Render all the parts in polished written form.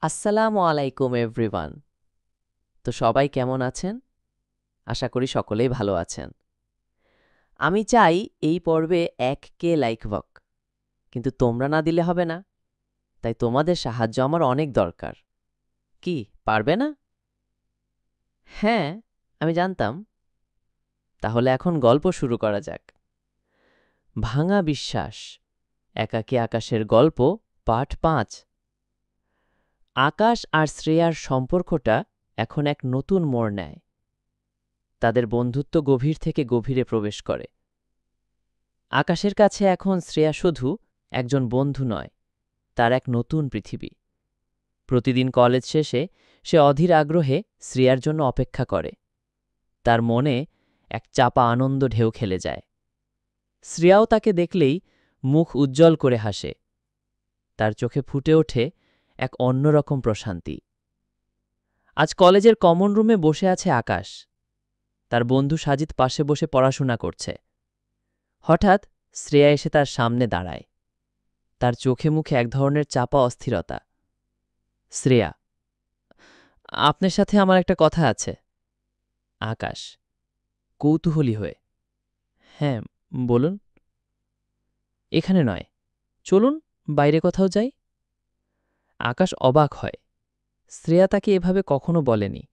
আসসালামু আলাইকুম এভরিওয়ান। তো সবাই কেমন আছেন? আশা করি সকলেই ভালো আছেন। আমি চাই এই পর্বে 1K লাইক হোক, কিন্তু তোমরা না দিলে হবে না। তাই তোমাদের সাহায্য আমার অনেক দরকার। কি পারবে না? হ্যাঁ, আমি জানতাম। তাহলে এখন গল্প শুরু করা যাক। ভাঙা বিশ্বাস, একাকী আকাশের গল্প, পার্ট 5। আকাশ আর শ্রেয়ার সম্পর্কটা এখন এক নতুন মোড় নেয়। তাদের বন্ধুত্ব গভীর থেকে গভীরে প্রবেশ করে। আকাশের কাছে এখন শ্রেয়া শুধু একজন বন্ধু নয়, তার এক নতুন পৃথিবী। প্রতিদিন কলেজ শেষে সে অধীর আগ্রহে শ্রেয়ার জন্য অপেক্ষা করে। তার মনে এক চাপা আনন্দ ঢেউ খেলে যায়। শ্রেয়াও তাকে দেখলেই মুখ উজ্জ্বল করে হাসে। তার চোখে ফুটে ওঠে এক অন্যরকম প্রশান্তি। আজ কলেজের কমন রুমে বসে আছে আকাশ। তার বন্ধু সাজিদ পাশে বসে পড়াশোনা করছে। হঠাৎ শ্রেয়া এসে তার সামনে দাঁড়ায়। তার চোখে মুখে এক ধরনের চাপা অস্থিরতা। শ্রেয়া, আপনার সাথে আমার একটা কথা আছে। আকাশ কৌতূহলী হয়ে, হ্যাঁ বলুন। এখানে নয়, চলুন বাইরে কোথাও যাই। আকাশ অবাক হয়। শ্রেয়া তাকে এভাবে কখনো বলেনি।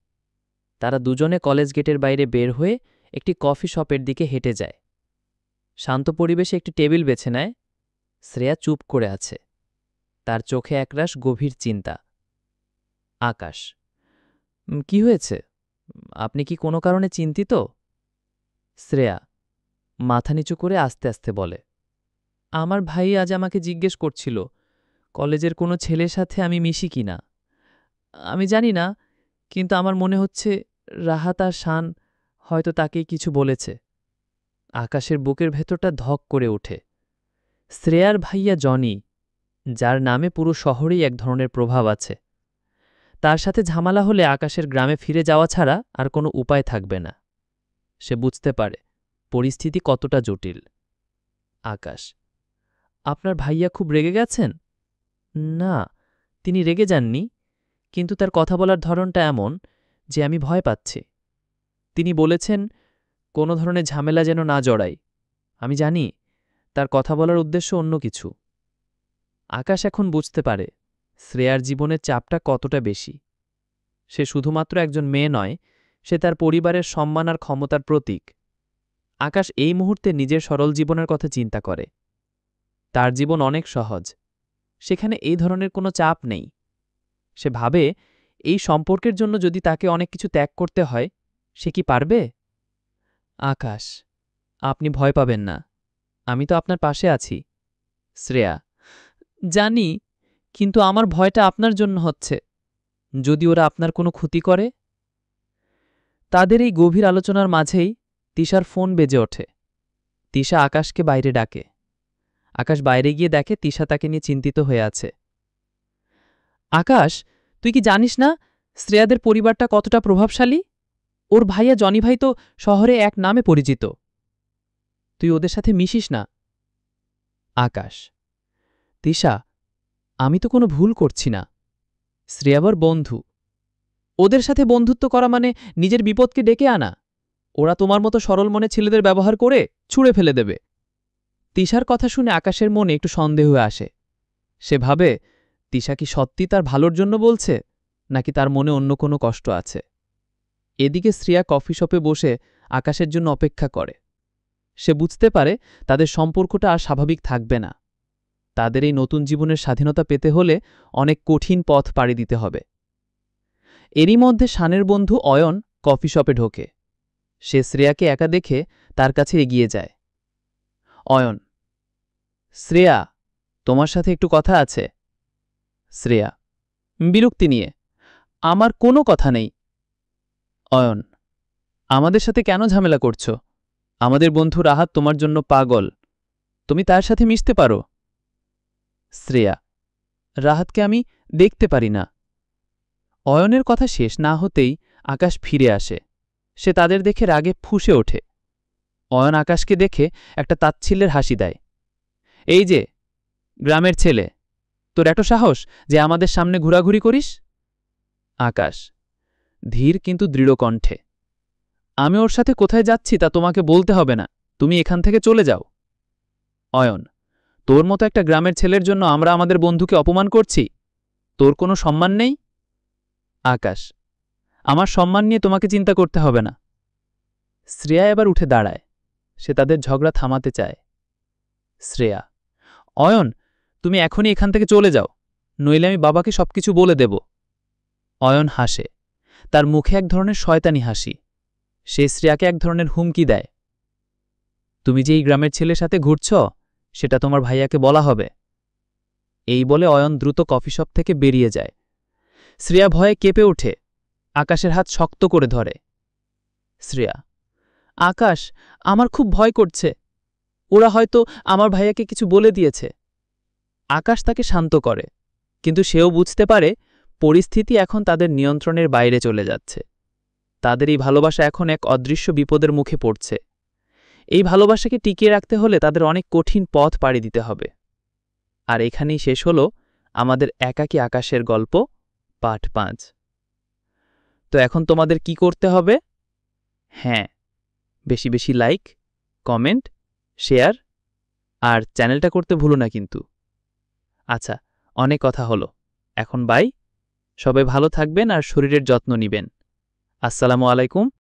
তারা দুজনে কলেজ গেটের বাইরে বের হয়ে একটি কফি শপের দিকে হেঁটে যায়। শান্ত পরিবেশে একটি টেবিল বেছে নেয়। শ্রেয়া চুপ করে আছে, তার চোখে একরাশ গভীর চিন্তা। আকাশ, কি হয়েছে? আপনি কি কোনো কারণে চিন্তিত? শ্রেয়া মাথা নিচু করে আস্তে আস্তে বলে, আমার ভাই আজ আমাকে জিজ্ঞেস করছিল কলেজের কোনো ছেলের সাথে আমি মিশি কিনা। আমি জানি না, কিন্তু আমার মনে হচ্ছে রাহাত আর শান হয়তো তাকেই কিছু বলেছে। আকাশের বুকের ভেতরটা ধক করে ওঠে। শ্রেয়ার ভাইয়া জনি, যার নামে পুরো শহরেই এক ধরনের প্রভাব আছে। তার সাথে ঝামেলা হলে আকাশের গ্রামে ফিরে যাওয়া ছাড়া আর কোনো উপায় থাকবে না। সে বুঝতে পারে পরিস্থিতি কতটা জটিল। আকাশ, আপনার ভাইয়া খুব রেগে গেছেন? না, তিনি রেগে যাননি, কিন্তু তার কথা বলার ধরনটা এমন যে আমি ভয় পাচ্ছি। তিনি বলেছেন কোনো ধরনের ঝামেলা যেন না জড়াই। আমি জানি তার কথা বলার উদ্দেশ্য অন্য কিছু। আকাশ এখন বুঝতে পারে শ্রেয়ার জীবনের চাপটা কতটা বেশি। সে শুধুমাত্র একজন মেয়ে নয়, সে তার পরিবারের সম্মান আর ক্ষমতার প্রতীক। আকাশ এই মুহূর্তে নিজের সরল জীবনের কথা চিন্তা করে। তার জীবন অনেক সহজ, সেখানে এই ধরনের কোনো চাপ নেই। সে ভাবে এই সম্পর্কের জন্য যদি তাকে অনেক কিছু ত্যাগ করতে হয়, সে কি পারবে? আকাশ, আপনি ভয় পাবেন না, আমি তো আপনার পাশে আছি। শ্রেয়া, জানি, কিন্তু আমার ভয়টা আপনার জন্য হচ্ছে। যদি ওরা আপনার কোনো ক্ষতি করে? তাদের এই গভীর আলোচনার মাঝেই তিশার ফোন বেজে ওঠে। তিশা আকাশকে বাইরে ডাকে। আকাশ বাইরে গিয়ে দেখে তিশা তাকে নিয়ে চিন্তিত হয়ে আছে। আকাশ, তুই কি জানিস না শ্রেয়াদের পরিবারটা কতটা প্রভাবশালী? ওর ভাইয়া জনি ভাই তো শহরে এক নামে পরিচিত। তুই ওদের সাথে মিশিস না। আকাশ, তিশা, আমি তো কোনো ভুল করছি না। শ্রেয়াবর বন্ধু, ওদের সাথে বন্ধুত্ব করা মানে নিজের বিপদকে ডেকে আনা। ওরা তোমার মতো সরল মনে ছেলেদের ব্যবহার করে ছুঁড়ে ফেলে দেবে। তিশার কথা শুনে আকাশের মনে একটু সন্দেহ আসে। সে ভাবে তিশা কি সত্যি তার ভালোর জন্য বলছে, নাকি তার মনে অন্য কোনো কষ্ট আছে। এদিকে শ্রেয়া কফি শপে বসে আকাশের জন্য অপেক্ষা করে। সে বুঝতে পারে তাদের সম্পর্কটা আর স্বাভাবিক থাকবে না। তাদের এই নতুন জীবনের স্বাধীনতা পেতে হলে অনেক কঠিন পথ পাড়ি দিতে হবে। এরই মধ্যে শানের বন্ধু অয়ন কফি শপে ঢোকে। সে শ্রেয়াকে একা দেখে তার কাছে এগিয়ে যায়। অয়ন, শ্রেয়া, তোমার সাথে একটু কথা আছে। শ্রেয়া বিরক্তি নিয়ে, আমার কোনো কথা নেই। অয়ন, আমাদের সাথে কেন ঝামেলা করছো? আমাদের বন্ধু রাহাত তোমার জন্য পাগল, তুমি তার সাথে মিশতে পারো। শ্রেয়া, রাহাতকে আমি দেখতে পারি না। অয়নের কথা শেষ না হতেই আকাশ ফিরে আসে। সে তাদের দেখে রাগে ফুঁসে ওঠে। অয়ন আকাশকে দেখে একটা তাচ্ছিল্যের হাসি দেয়। এই যে গ্রামের ছেলে, তোর এত সাহস যে আমাদের সামনে ঘোরাঘুরি করিস? আকাশ ধীর কিন্তু দৃঢ় কণ্ঠে, আমি ওর সাথে কোথায় যাচ্ছি তা তোমাকে বলতে হবে না, তুমি এখান থেকে চলে যাও। অয়ন, তোর মতো একটা গ্রামের ছেলের জন্য আমরা আমাদের বন্ধুকে অপমান করছি? তোর কোনো সম্মান নেই? আকাশ, আমার সম্মান নিয়ে তোমাকে চিন্তা করতে হবে না। শ্রেয়া এবার উঠে দাঁড়ায়, সে তাদের ঝগড়া থামাতে চায়। শ্রেয়া, অয়ন, তুমি এখনই এখান থেকে চলে যাও, নইলে আমি বাবাকে সবকিছু বলে দেব। অয়ন হাসে, তার মুখে এক ধরনের শয়তানি হাসি। সে শ্রেয়াকে এক ধরনের হুমকি দেয়, তুমি যে এই গ্রামের ছেলের সাথে ঘুরছ সেটা তোমার ভাইয়াকে বলা হবে। এই বলে অয়ন দ্রুত কফি শপ থেকে বেরিয়ে যায়। শ্রেয়া ভয়ে কেঁপে ওঠে, আকাশের হাত শক্ত করে ধরে। শ্রেয়া, আকাশ, আমার খুব ভয় করছে, ওরা হয়তো আমার ভাইয়াকে কিছু বলে দিয়েছে। আকাশ তাকে শান্ত করে, কিন্তু সেও বুঝতে পারে পরিস্থিতি এখন তাদের নিয়ন্ত্রণের বাইরে চলে যাচ্ছে। তাদের এই ভালোবাসা এখন এক অদৃশ্য বিপদের মুখে পড়ছে। এই ভালোবাসাকে টিকিয়ে রাখতে হলে তাদের অনেক কঠিন পথ পাড়ি দিতে হবে। আর এখানেই শেষ হল আমাদের একাকী আকাশের গল্প পার্ট 5। তো এখন তোমাদের কি করতে হবে? হ্যাঁ, বেশি বেশি লাইক, কমেন্ট, শেয়ার আর চ্যানেলটা করতে ভুলো না কিন্তু। আচ্ছা, অনেক কথা হলো, এখন বাই। সবাই ভালো থাকবেন আর শরীরের যত্ন নিবেন। আসসালামু আলাইকুম।